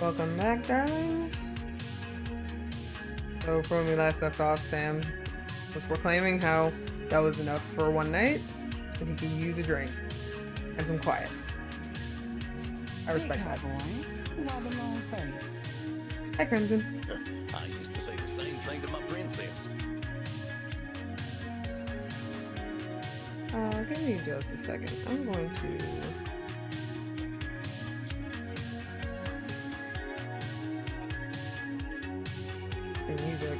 Welcome back, darlings. So, from when we last left off, Sam was proclaiming how that was enough for one night and he could use a drink and some quiet. I respect that. Why the long face? Hi, Crimson. I used to say the same thing to my princess. Give me just a second. I'm going to. Music.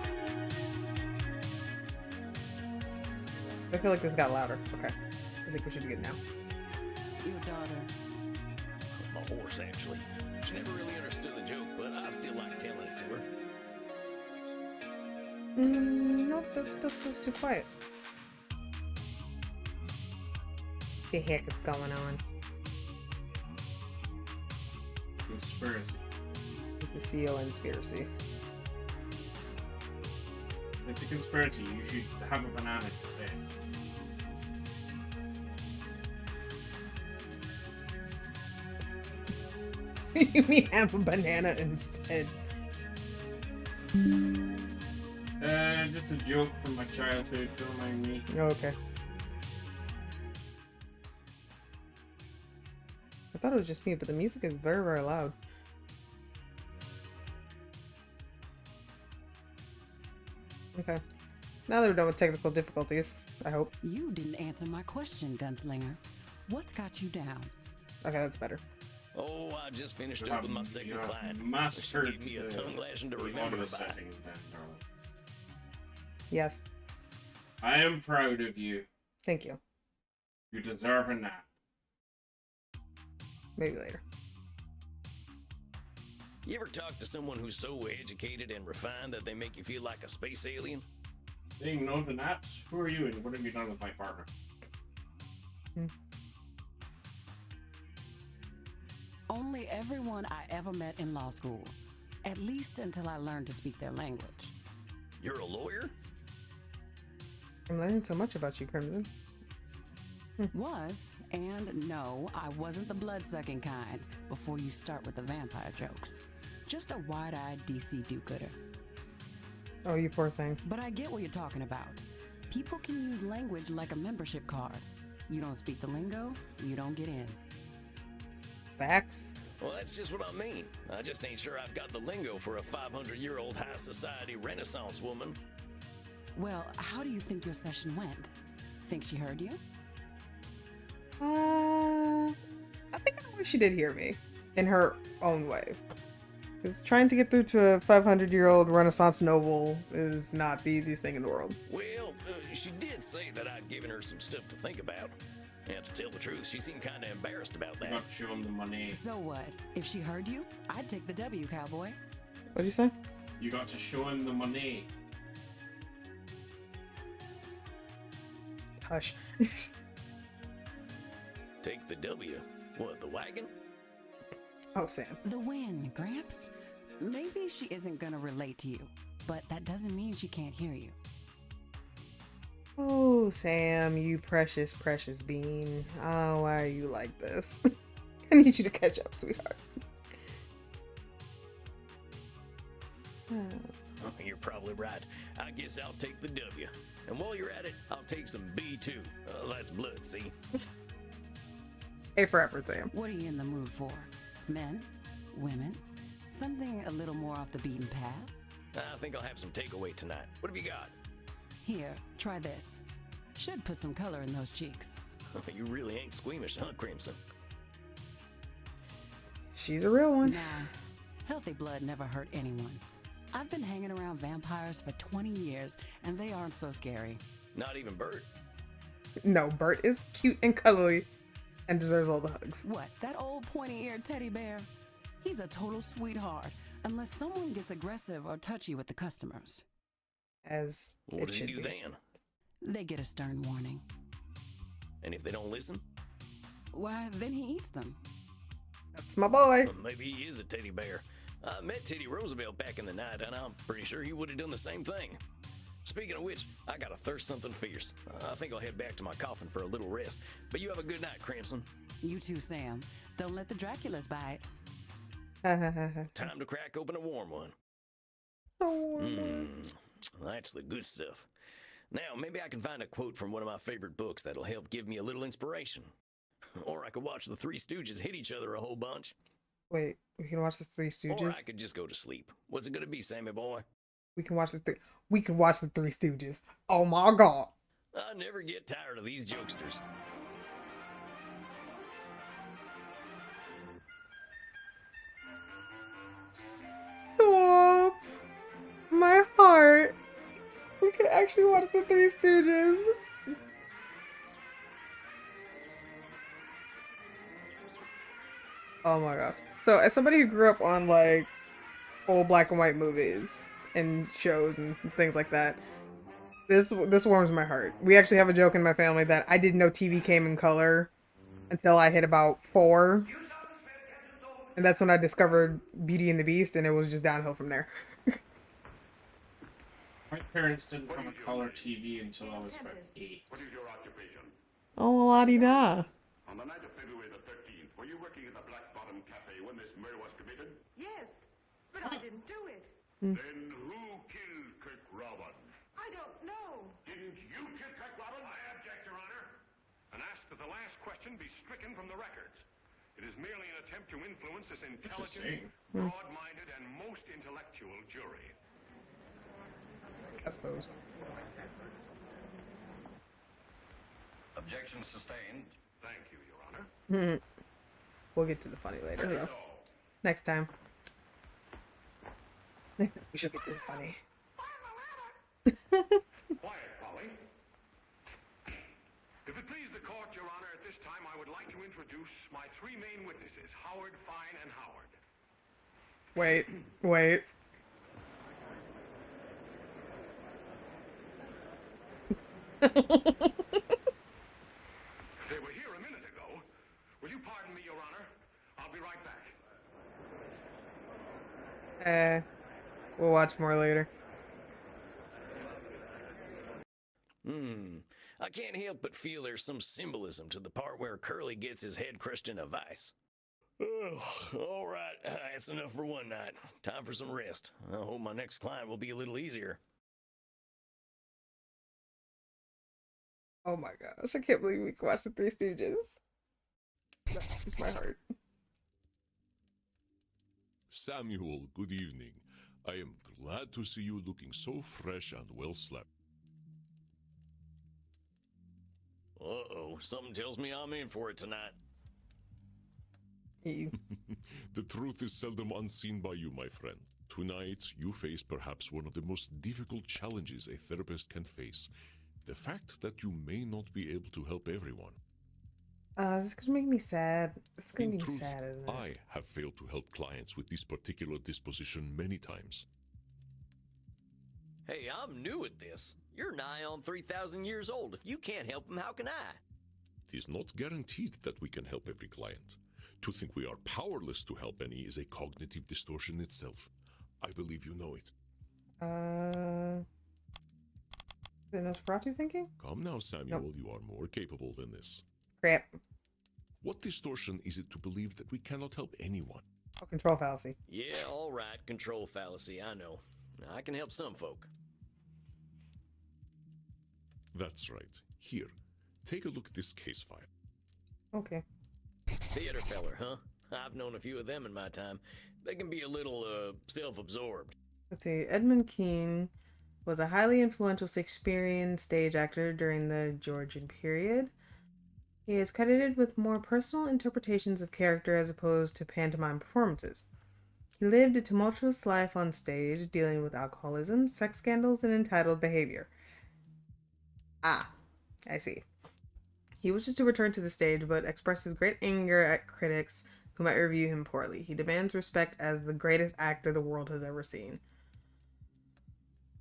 I feel like this got louder. Okay. I think we should be good now. Your daughter. My horse, actually. She never really understood the joke, but I still like telling it to her. Nope, that stuff feels too quiet. What the heck is going on? Conspiracy. The CEO conspiracy. It's a conspiracy. You should have a banana instead. You mean have a banana instead? That's a joke from my childhood. Don't mind me. Oh, okay. I thought it was just me, but the music is very, very loud. Okay. Now that we're done with technical difficulties, I hope. You didn't answer my question, Gunslinger. What's got you down? Okay, that's better. Oh, I just finished up with my second client. Mastered Should give me a tongue lashing to remember about. settings then, darling. Yes. I am proud of you. Thank you. You deserve a nap. Maybe later. You ever talk to someone who's so educated and refined that they make you feel like a space alien? Saying no to naps? Who are you and what have you done with my partner? Only everyone I ever met in law school. At least until I learned to speak their language. You're a lawyer? I'm learning so much about you, Crimson. Was, and no, I wasn't the blood-sucking kind before you start with the vampire jokes. Just a wide-eyed DC do-gooder. Oh, you poor thing. But I get what you're talking about. People can use language like a membership card. You don't speak the lingo, you don't get in. Facts. Well, that's just what I mean. I just ain't sure I've got the lingo for a 500-year-old high society Renaissance woman. Well, how do you think your session went? Think she heard you? I think I wish she did hear me in her own way. Because trying to get through to a 500-year-old Renaissance noble is not the easiest thing in the world. Well, she did say that I'd given her some stuff to think about. And to tell the truth, she seemed kind of embarrassed about You that. got to show him the money. So what? If she heard you, I'd take the W, cowboy. What'd you say? You got to show him the money. Hush. Take the W. What, the wagon? Oh, Sam. The win, Gramps. Maybe she isn't gonna relate to you, but that doesn't mean she can't hear you. Oh, Sam, you precious, precious bean. Oh, why are you like this? I need you to catch up, sweetheart. You're probably right. I guess I'll take the W. And while you're at it, I'll take some B too. That's blood, see? A for effort, Sam. What are you in the mood for? Men? Women? Something a little more off the beaten path? I think I'll have some takeaway tonight. What have you got? Here, try this. Should put some color in those cheeks. You really ain't squeamish, huh, Crimson? She's a real one. Nah, healthy blood never hurt anyone. I've been hanging around vampires for 20 years, and they aren't so scary. Not even Bert. No, Bert is cute and cuddly and deserves all the hugs. What, that old pointy-eared teddy bear? He's a total sweetheart, unless someone gets aggressive or touchy with the customers. As What it does he should do be. then? They get a stern warning. And if they don't listen? Why, then he eats them. That's my boy. Well, maybe he is a teddy bear. I met Teddy Roosevelt back in the night, and I'm pretty sure he would have done the same thing. Speaking of which, I gotta thirst something fierce. I think I'll head back to my coffin for a little rest. But you have a good night, Crimson. You too, Sam. Don't let the Draculas bite. Time to crack open a warm one. Oh, That's the good stuff. Now, maybe I can find a quote from one of my favorite books that'll help give me a little inspiration. Or I could watch the Three Stooges hit each other a whole bunch. wait, we can watch the Three Or Stooges. I could just go to sleep. What's it gonna be, Sammy boy? We can watch the Three Stooges. Oh my god. I never get tired of these jokesters. Stop. My heart. We could actually watch the Three Stooges. Oh my god. So, as somebody who grew up on like old black and white movies and shows and things like that, this warms my heart. We actually have a joke in my family that I didn't know TV came in color until I hit about 4. And that's when I discovered Beauty and the Beast, and it was just downhill from there. My parents didn't come with color TV until I was about 8. What is your occupation? Oh, la-di-da. On the night of February the 13th, were you working at the Black Bottom Cafe when this murder was committed? Yes, but I didn't do it. Then who killed Kirk Robin? I don't know. Didn't you kill Kirk Robin? I object, Your Honor, and ask that the last question be stricken from the records. It is merely an attempt to influence this intelligent, broad-minded, and most intellectual jury. I suppose. Objection sustained. Thank you, Your Honor. We'll get to the funny later, though. So, Next time. Next time we should get to the funny. quiet, Polly. If it please the court, Your Honor, at this time I would like to introduce my 3 main witnesses, Howard, Fine, and Howard. Wait. They were here a minute ago. Will you pardon me, Your Honor? I'll be right back. We'll watch more later. I can't help but feel there's some symbolism to the part where Curly gets his head crushed in a vice. All right, that's enough for one night. Time for some rest. I hope my next client will be a little easier. Oh my gosh, I can't believe we can watch the Three Stooges. That warms my heart. Samuel, good evening. I am glad to see you looking so fresh and well slept. Uh-oh, something tells me I'm in for it tonight. You. The truth is seldom unseen by you, my friend. Tonight, you face perhaps one of the most difficult challenges a therapist can face. The fact that you may not be able to help everyone. This is gonna make me sad. This is gonna In make me truth, sad, isn't it? I have failed to help clients with this particular disposition many times. Hey, I'm new at this. You're nigh on 3,000 years old. If you can't help them, how can I? It is not guaranteed that we can help every client. To think we are powerless to help any is a cognitive distortion itself. I believe you know it. The Nosferatu thinking? Come now, Samuel, you are more capable than this. Crap. What distortion is it to believe that we cannot help anyone? Oh, control fallacy. Yeah, all right, control fallacy, I know. I can help some folk. That's right. Here, take a look at this case file. Okay. Theater feller, huh? I've known a few of them in my time. They can be a little, self-absorbed. Let's see. Edmund Kean was a highly influential Shakespearean stage actor during the Georgian period. He is credited with more personal interpretations of character as opposed to pantomime performances. He lived a tumultuous life on stage, dealing with alcoholism, sex scandals, and entitled behavior. Ah, I see. He wishes to return to the stage, but expresses great anger at critics who might review him poorly. He demands respect as the greatest actor the world has ever seen.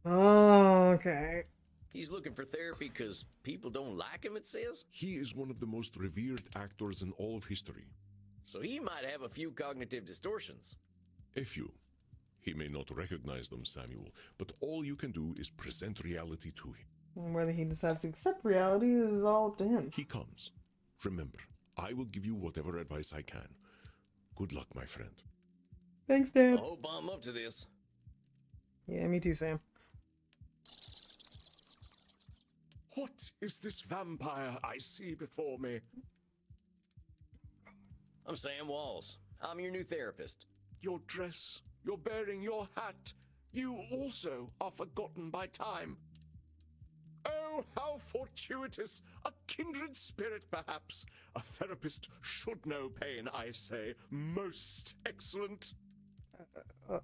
Oh, okay. He's looking for therapy because people don't like him, it says? He is one of the most revered actors in all of history. So he might have a few cognitive distortions. A few. He may not recognize them, Samuel, but all you can do is present reality to him. And whether he decides to accept reality is all up to him. He comes. Remember, I will give you whatever advice I can. Good luck, my friend. Thanks, I Dad. hope I'm up to this. Yeah, me too, Sam. What is this vampire I see before me? I'm Sam Walls. I'm your new therapist. Your dress, your bearing, your hat. You also are forgotten by time. Oh, how fortuitous! A kindred spirit, perhaps. A therapist should know pain, I say. Most excellent.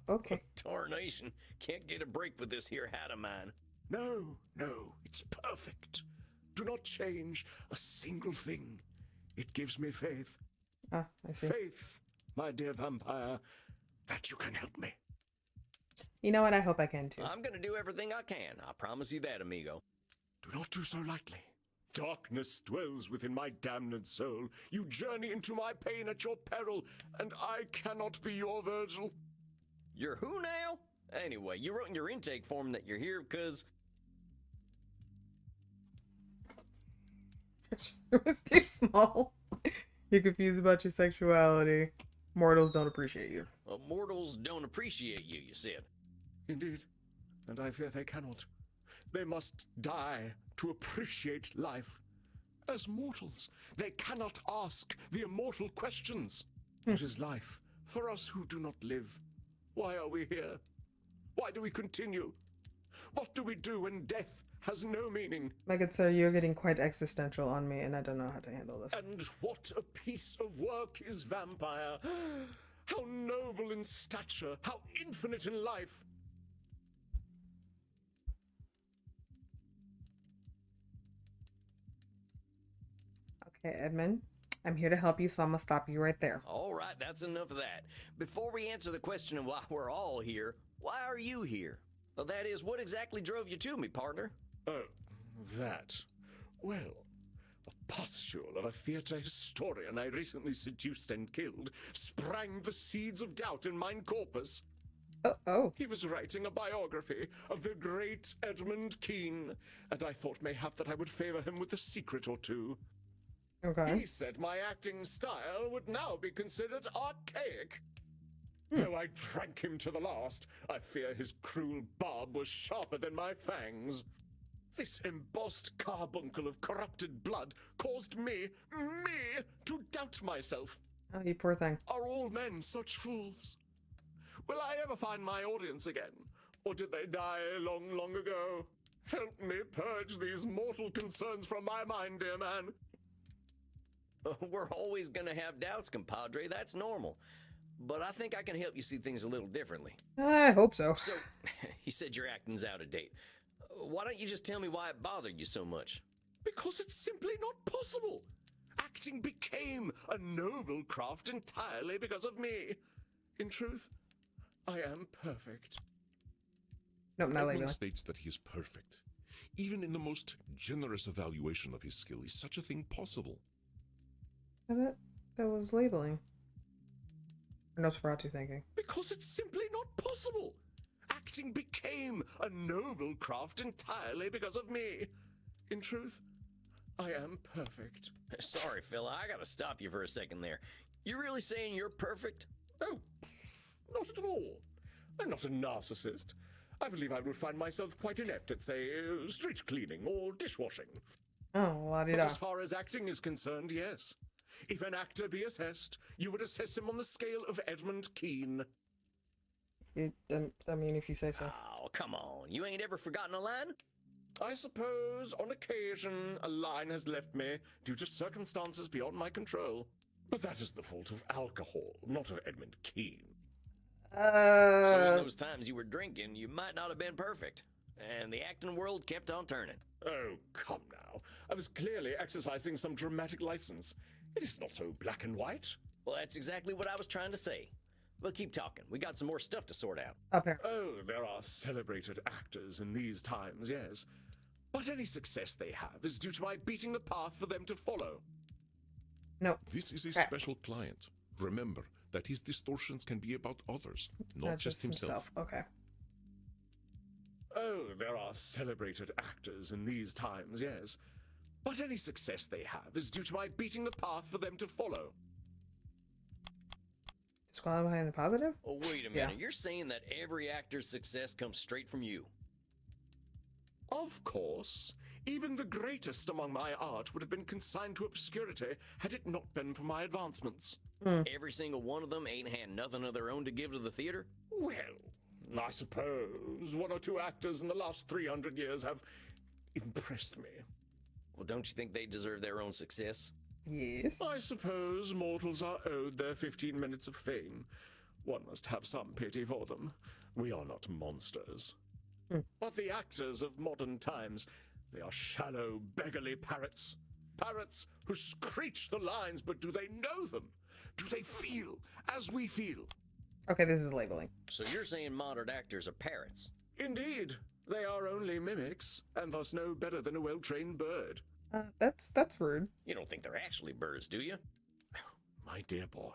Okay. Tarnation. Can't get a break with this here hat of mine. No, it's perfect. Do not change a single thing. It gives me faith. Ah, I see. Faith, my dear vampire, that you can help me. You know what? I hope I can too. I'm gonna do everything I can. I promise you that, amigo. Do not do so lightly. Darkness dwells within my damned soul. You journey into my pain at your peril, and I cannot be your Virgil. You're who now? Anyway, you wrote in your intake form that you're here because... It was too small. You're confused about your sexuality. Mortals don't appreciate you. Well, mortals don't appreciate you, you said. Indeed, and I fear they cannot. They must die to appreciate life. As mortals, they cannot ask the immortal questions. What is life for us who do not live? Why are we here? Why do we continue? What do we do when death has no meaning? My good sir, you're getting quite existential on me, and I don't know how to handle this. And what a piece of work is vampire! How noble in stature, how infinite in life! Okay, Edmund, I'm here to help you, so I'm gonna stop you right there. All right, that's enough of that. Before we answer the question of why we're all here, why are you here? Well, that is, what exactly drove you to me, partner? Oh, that. Well, a pustule of a theatre historian I recently seduced and killed sprang the seeds of doubt in mine corpus. Oh. He was writing a biography of the great Edmund Kean, and I thought mayhap that I would favor him with a secret or two. Okay. He said my acting style would now be considered archaic. Though I drank him to the last, I fear his cruel barb was sharper than my fangs. This embossed carbuncle of corrupted blood caused me, to doubt myself. Oh, you poor thing. Are all men such fools? Will I ever find my audience again? Or did they die long, long ago? Help me purge these mortal concerns from my mind, dear man. We're always gonna have doubts, compadre. That's normal. But I think I can help you see things a little differently. I hope so. So, he said your acting's out of date. Why don't you just tell me why it bothered you so much? Because it's simply not possible. Acting became a noble craft entirely because of me. In truth, I am perfect. Nope, not Edmund labeling. states that he is perfect. Even in the most generous evaluation of his skill is such a thing possible. That was labeling. Or Nosferatu thinking. Because it's simply not possible. Acting became a noble craft entirely because of me. In truth, I am perfect. Sorry, fella, I gotta stop you for a second there. You really saying you're perfect? Oh, not at all. I'm not a narcissist. I believe I would find myself quite inept at, say, street cleaning or dishwashing. Oh, But la-di-da. as far as acting is concerned, yes. If an actor be assessed, you would assess him on the scale of Edmund Kean. I mean, if you say so. Oh, come on. You ain't ever forgotten a line? I suppose, on occasion, a line has left me due to circumstances beyond my control. But that is the fault of alcohol, not of Edmund Kean. So in those times you were drinking, you might not have been perfect. And the acting world kept on turning. Oh, come now. I was clearly exercising some dramatic license. It is not so black and white. Well, that's exactly what I was trying to say. But keep talking. We got some more stuff to sort out. Apparently. Oh, there are celebrated actors in these times, yes. But any success they have is due to my beating the path for them to follow. No. This is a Crap. special client. Remember that his distortions can be about others, not just himself. Okay. Oh, there are celebrated actors in these times, yes. But any success they have is due to my beating the path for them to follow. Squad behind the positive? Oh, wait a minute. Yeah. You're saying that every actor's success comes straight from you? Of course. Even the greatest among my art would have been consigned to obscurity had it not been for my advancements. Every single one of them ain't had nothing of their own to give to the theater? Well, I suppose one or two actors in the last 300 years have impressed me. Well, don't you think they deserve their own success? Yes. I suppose mortals are owed their 15 minutes of fame. One must have some pity for them. We are not monsters. But the actors of modern times, they are shallow, beggarly parrots. Parrots who screech the lines, but do they know them? Do they feel as we feel? Okay, this is labeling. So you're saying modern actors are parrots? Indeed, they are only mimics, and thus no better than a well-trained bird. That's rude. You don't think they're actually birds, do you? My dear boy,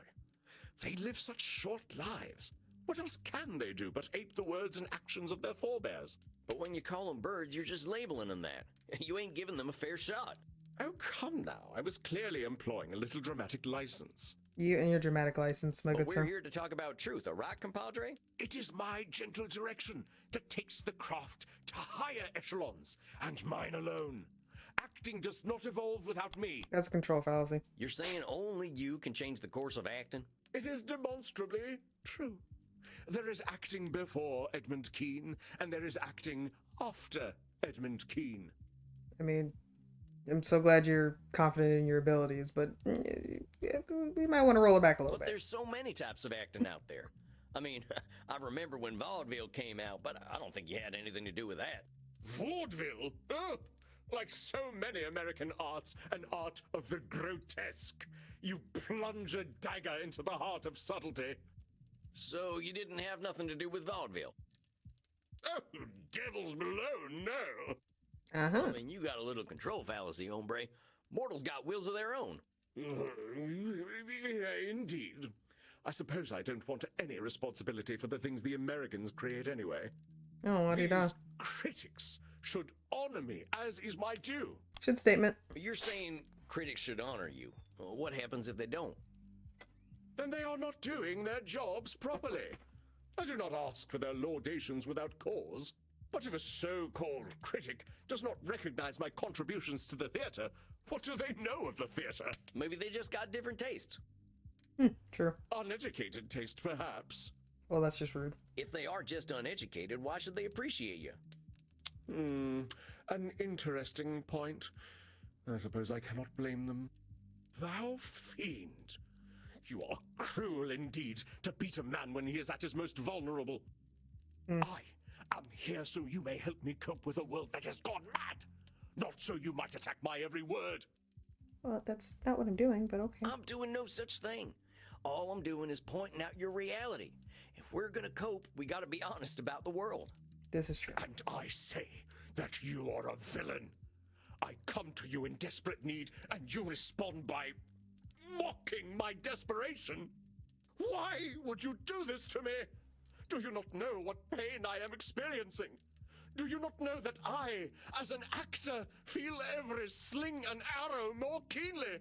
they live such short lives. What else can they do but ape the words and actions of their forebears? But when you call them birds, you're just labeling them that. You ain't giving them a fair shot. Oh, come now. I was clearly employing a little dramatic license. You and your dramatic license, my But good we're sir. here to talk about truth, all right, compadre? It is my gentle direction that takes the craft to higher echelons, and mine alone. Acting does not evolve without me. That's a control fallacy. You're saying only you can change the course of acting? It is demonstrably true. There is acting before Edmund Kean, and there is acting after Edmund Kean. I mean, I'm so glad you're confident in your abilities, but we might want to roll it back a little But bit. there's so many types of acting out there. I mean, I remember when vaudeville came out, but I don't think you had anything to do with that. Vaudeville? Oh, like so many American arts, an art of the grotesque. You plunge a dagger into the heart of subtlety. So you didn't have nothing to do with vaudeville? Oh, devils below, no. Uh-huh. I mean, you got a little control fallacy, hombre. Mortals got wills of their own. Indeed. I suppose I don't want any responsibility for the things the Americans create anyway. Oh, what do you know? These critics should honor me, as is my due. Should statement. You're saying critics should honor you. Well, what happens if they don't? Then they are not doing their jobs properly. I do not ask for their laudations without cause. But if a so-called critic does not recognize my contributions to the theater, what do they know of the theater? Maybe they just got different tastes. True. Uneducated taste, perhaps. Well, that's just rude. If they are just uneducated, why should they appreciate you? An interesting point. I suppose I cannot blame them. Thou fiend! You are cruel indeed to beat a man when he is at his most vulnerable. I am here so you may help me cope with a world that has gone mad, not so you might attack my every word. Well, that's not what I'm doing, but okay. I'm doing no such thing. All I'm doing is pointing out your reality. If we're gonna cope, we gotta be honest about the world. This is true. And I say that you are a villain. I come to you in desperate need, and you respond by mocking my desperation. Why would you do this to me? Do you not know what pain I am experiencing? Do you not know that I, as an actor, feel every sling and arrow more keenly?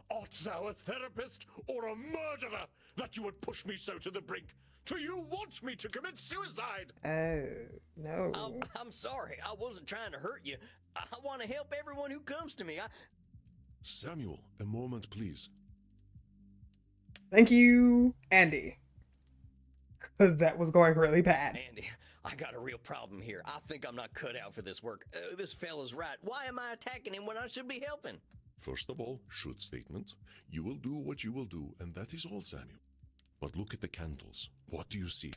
Art thou a therapist or a murderer that you would push me so to the brink? Do you want me to commit suicide? Oh, no. I'm sorry. I wasn't trying to hurt you. I want to help everyone who comes to me. Samuel, a moment, please. Thank you, Andy. Because that was going really bad. Andy, I got a real problem here. I think I'm not cut out for this work. This fella's right. Why am I attacking him when I should be helping? First of all, should statement. You will do what you will do, and that is all, Samuel. But look at the candles. What do you see?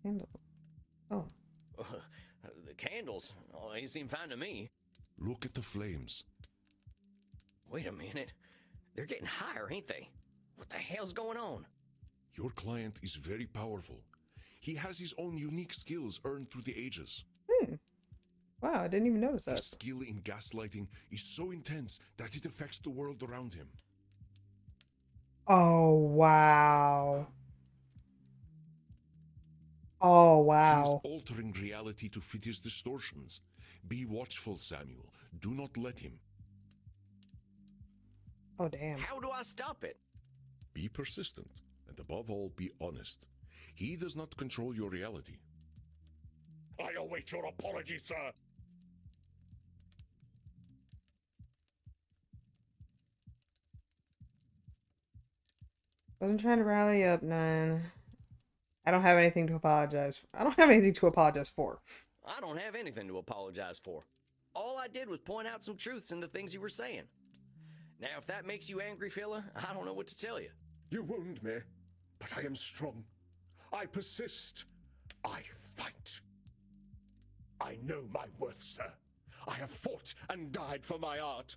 Candle. Oh. The candles. Oh, they seem fine to me. Look at the flames. Wait a minute. They're getting higher, ain't they? What the hell's going on? Your client is very powerful. He has his own unique skills earned through the ages. Wow, I didn't even notice His that. skill in gaslighting is so intense that it affects the world around him. Oh, wow. Oh, wow. He is altering reality to fit his distortions. Be watchful, Samuel. Do not let him. Oh, damn. How do I stop it? Be persistent, and above all, be honest. He does not control your reality. I await your apology, sir. Wasn't trying to rally up, none. I don't have anything to apologize for. I don't have anything to apologize for. I don't have anything to apologize for. All I did was point out some truths in the things you were saying. Now, if that makes you angry, fella, I don't know what to tell you. You wound me, but I am strong. I persist. I fight. I know my worth, sir. I have fought and died for my art.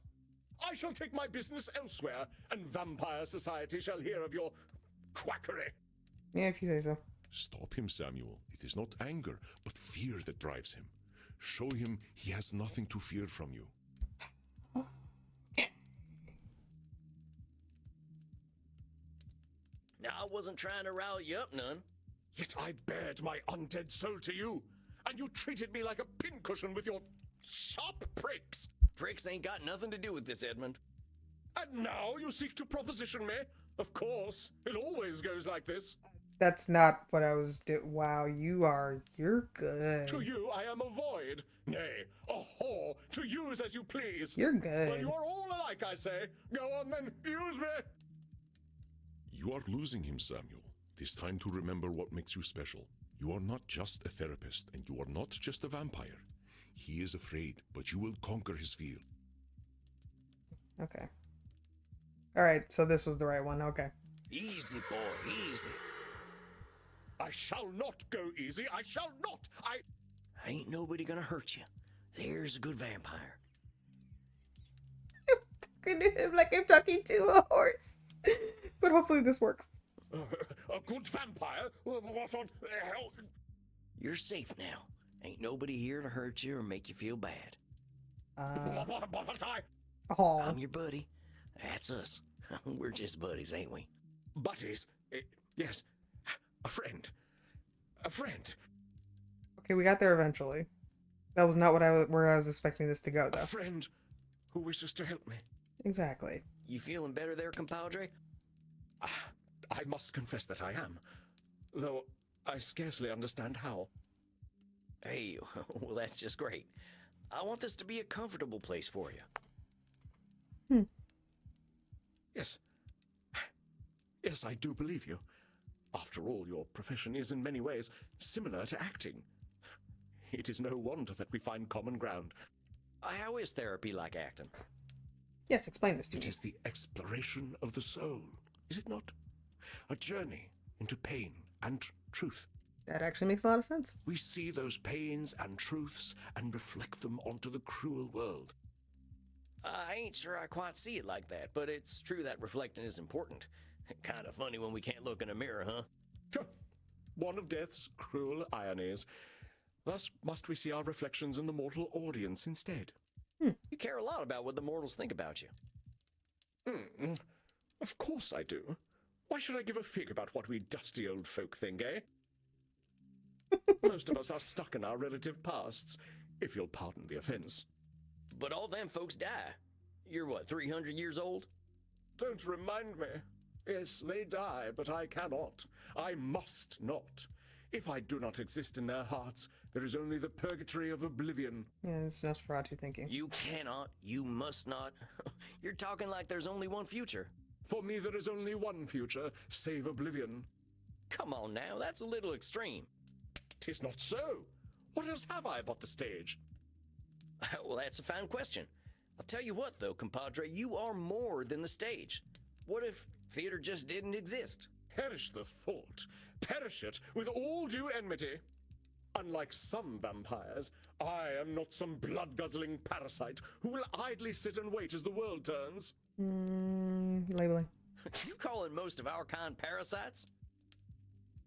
I shall take my business elsewhere, and vampire society shall hear of your quackery. Yeah, if you say so. Stop him, Samuel. It is not anger, but fear that drives him. Show him he has nothing to fear from you. Now, I wasn't trying to rile you up none. Yet I bared my undead soul to you, and you treated me like a pincushion with your sharp pricks. Pricks ain't got nothing to do with this, Edmund. And now you seek to proposition me? Of course, it always goes like this. That's not what I was Wow, you're good. To you I am a void, nay, a whore, to use as you please. You're good. Well, you are all alike, I say. Go on then, use me. You are losing him, Samuel. It is time to remember what makes you special. You are not just a therapist, and you are not just a vampire. He is afraid, but you will conquer his fear. Okay. Alright, so this was the right one. Okay. Easy, boy, easy. I shall not go easy. I shall not. Ain't nobody gonna hurt you. There's a good vampire. I'm talking to him like I'm talking to a horse. But hopefully this works. A good vampire? What on hell? You're safe now. Ain't nobody here to hurt you or make you feel bad. But I... Oh. I'm your buddy. That's us. We're just buddies, ain't we? Buddies? Yes. A friend. A friend. Okay, we got there eventually. That was not where I was expecting this to go, though. A friend who wishes to help me. Exactly. You feeling better there, compadre? I must confess that I am, though I scarcely understand how. Hey, well, that's just great. I want this to be a comfortable place for you. Yes. Yes, I do believe you. After all, your profession is in many ways similar to acting. It is no wonder that we find common ground. How is therapy like acting? Yes, explain this to It me. is the exploration of the soul, is it not? A journey into pain and truth. That actually makes a lot of sense. We see those pains and truths and reflect them onto the cruel world. I ain't sure I quite see it like that, but it's true that reflecting is important. Kind of funny when we can't look in a mirror, huh? One of death's cruel ironies. Thus must we see our reflections in the mortal audience instead. You care a lot about what the mortals think about you. Of course I do. Why should I give a fig about what we dusty old folk think, eh? Most of us are stuck in our relative pasts, if you'll pardon the offense. But all them folks die. You're what, 300 years old? Don't remind me. Yes, they die, but I cannot. I must not. If I do not exist in their hearts, there is only the purgatory of oblivion. Yeah, it's Nosferatu thinking. You cannot, you must not. You're talking like there's only one future. For me, there is only one future, save oblivion. Come on now, that's a little extreme. 'Tis not so. What else have I but the stage? Well, that's a fine question. I'll tell you what, though, compadre, you are more than the stage. What if theater just didn't exist? Perish the thought. Perish it with all due enmity. Unlike some vampires, I am not some blood-guzzling parasite who will idly sit and wait as the world turns. Labeling. You calling most of our kind parasites?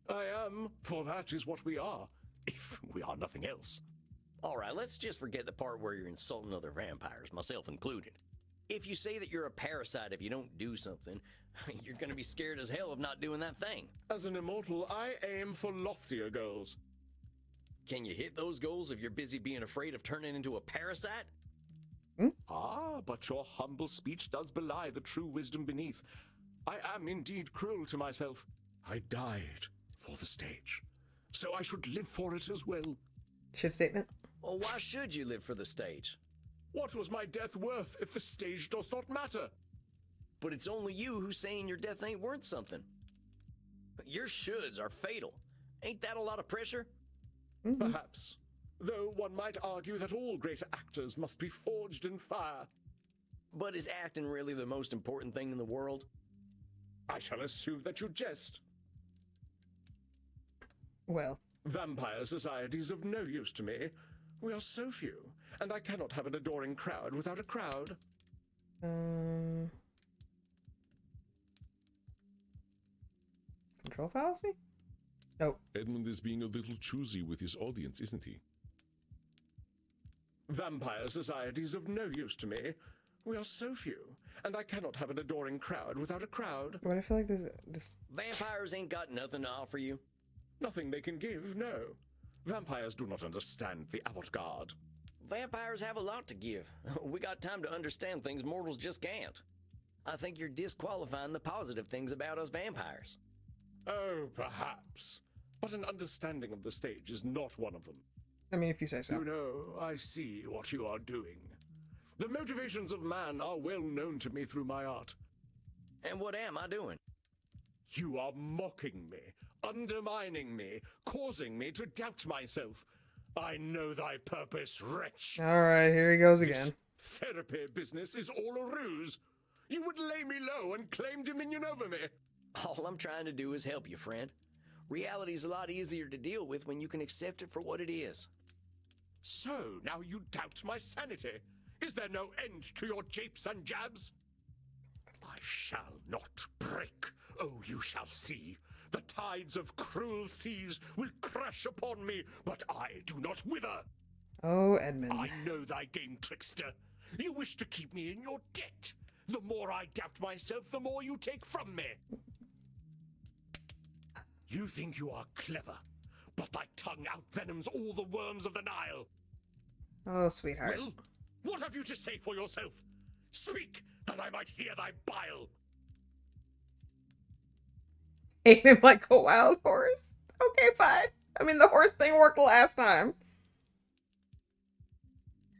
I am, for that is what we are, if we are nothing else. All right, let's just forget the part where you're insulting other vampires, myself included. If you say that you're a parasite if you don't do something, you're gonna be scared as hell of not doing that thing. As an immortal, I aim for loftier goals. Can you hit those goals if you're busy being afraid of turning into a parasite? Ah, but your humble speech does belie the true wisdom beneath. I am indeed cruel to myself. I died for the stage, so I should live for it as well. Shit statement. Well, why should you live for the stage? What was my death worth if the stage does not matter? But it's only you who's saying your death ain't worth something. Your shoulds are fatal. Ain't that a lot of pressure? Perhaps. Though one might argue that all great actors must be forged in fire. But is acting really the most important thing in the world? I shall assume that you jest. Well, Vampire society's of no use to me. We are so few, and I cannot have an adoring crowd without a crowd. Control fallacy? Nope. Edmund is being a little choosy with his audience, isn't he? Vampire society's of no use to me. We are so few, and I cannot have an adoring crowd without a crowd. But I feel like there's this. Vampires ain't got nothing to offer you. Nothing they can give, no. Vampires do not understand the avant-garde. Vampires have a lot to give. We got time to understand things mortals just can't. I think you're disqualifying the positive things about us vampires. Oh, perhaps. But an understanding of the stage is not one of them. I mean, if you say so. You know, I see what you are doing. The motivations of man are well known to me through my art. And what am I doing? You are mocking me, undermining me, causing me to doubt myself. I know thy purpose, wretch. Alright, here he goes again. This therapy business is all a ruse. You would lay me low and claim dominion over me. All I'm trying to do is help you, friend. Reality's a lot easier to deal with when you can accept it for what it is. So, now you doubt my sanity. Is there no end to your japes and jabs? I shall not break. Oh, you shall see. The tides of cruel seas will crash upon me, but I do not wither. Oh, Edmund. I know thy game, trickster. You wish to keep me in your debt. The more I doubt myself, the more you take from me. You think you are clever, but thy tongue outvenoms all the worms of the Nile. Oh, sweetheart. Well, what have you to say for yourself? Speak, that I might hear thy bile. Ate him like a wild horse. Okay, fine. I mean, the horse thing worked last time.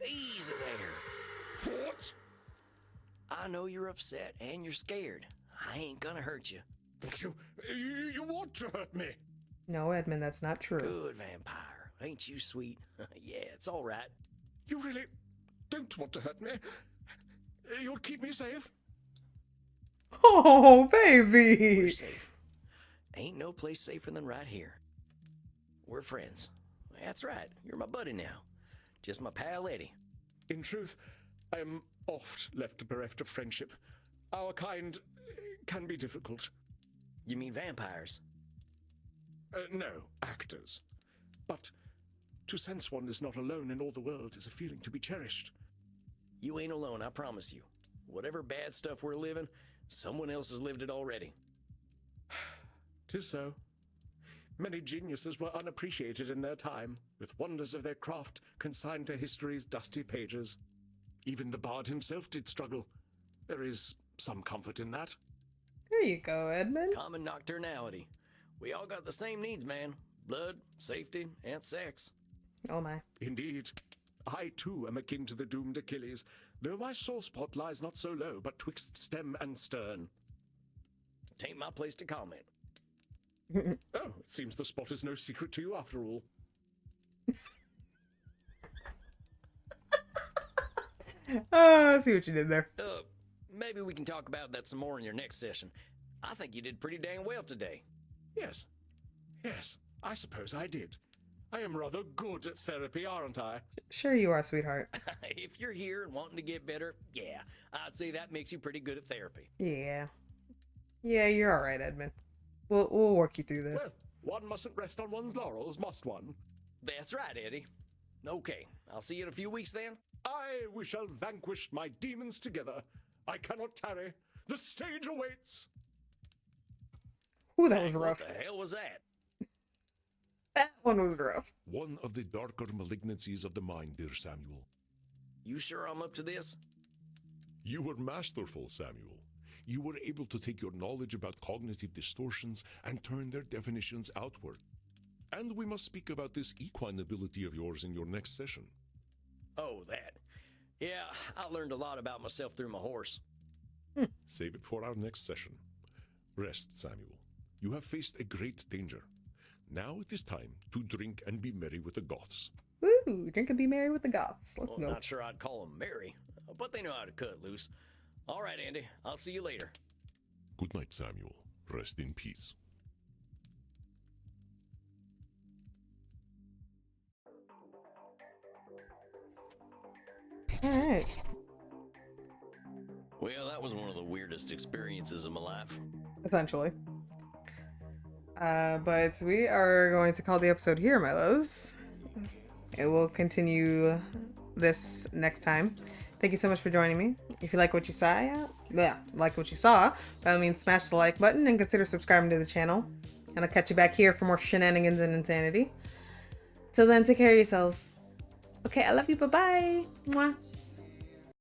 Easy there. What? I know you're upset and you're scared. I ain't gonna hurt you. But you want to hurt me. No, Edmund, that's not true. Good vampire. Ain't you sweet? Yeah, it's all right. You really don't want to hurt me. You'll keep me safe. Oh, We're baby. safe. Ain't no place safer than right here. We're friends. That's right. You're my buddy now. Just my pal Eddie. In truth, I am oft left bereft of friendship. Our kind can be difficult. You mean vampires? No, actors. But to sense one is not alone in all the world is a feeling to be cherished. You ain't alone, I promise you. Whatever bad stuff we're living, someone else has lived it already. 'Tis so. Many geniuses were unappreciated in their time, with wonders of their craft consigned to history's dusty pages. Even the bard himself did struggle. There is some comfort in that. There you go, Edmund. Common nocturnality. We all got the same needs, man. Blood, safety, and sex. Oh my. Indeed. I, too, am akin to the doomed Achilles, though my sore spot lies not so low, but twixt stem and stern. Tain't my place to comment. Oh, it seems the spot is no secret to you after all. Oh, I see what you did there. Maybe we can talk about that some more in your next session. I think you did pretty dang well today. Yes. Yes, I suppose I did. I am rather good at therapy, aren't I? Sure you are, sweetheart. If you're here and wanting to get better, yeah, I'd say that makes you pretty good at therapy. Yeah. Yeah, you're alright, Edmund. We'll work you through this. Well, one mustn't rest on one's laurels, must one? That's right, Eddie. Okay, I'll see you in a few weeks then. Aye, we shall vanquish my demons together. I cannot tarry. The stage awaits. Ooh, that was rough. What the hell was that? That one was rough. One of the darker malignancies of the mind, dear Samuel. You sure I'm up to this? You were masterful, Samuel. you were able to take your knowledge about cognitive distortions and turn their definitions outward. And we must speak about this equine ability of yours in your next session. Oh, that. Yeah, I learned a lot about myself through my horse. Save it for our next session. Rest, Samuel. You have faced a great danger. Now it is time to drink and be merry with the Goths. Woo! Drink and be merry with the Goths. Let's Well, go. not sure I'd call them merry, but they know how to cut loose. All right, Andy, I'll see you later. Good night, Samuel. Rest in peace. All right. Well, that was one of the weirdest experiences of my life. Essentially. But we are going to call the episode here, my loves. It will continue this next time. Thank you so much for joining me. If you like what you saw, by all means smash the like button and consider subscribing to the channel. And I'll catch you back here for more shenanigans and insanity. Till then, take care of yourselves. Okay, I love you. Bye-bye. Mwah.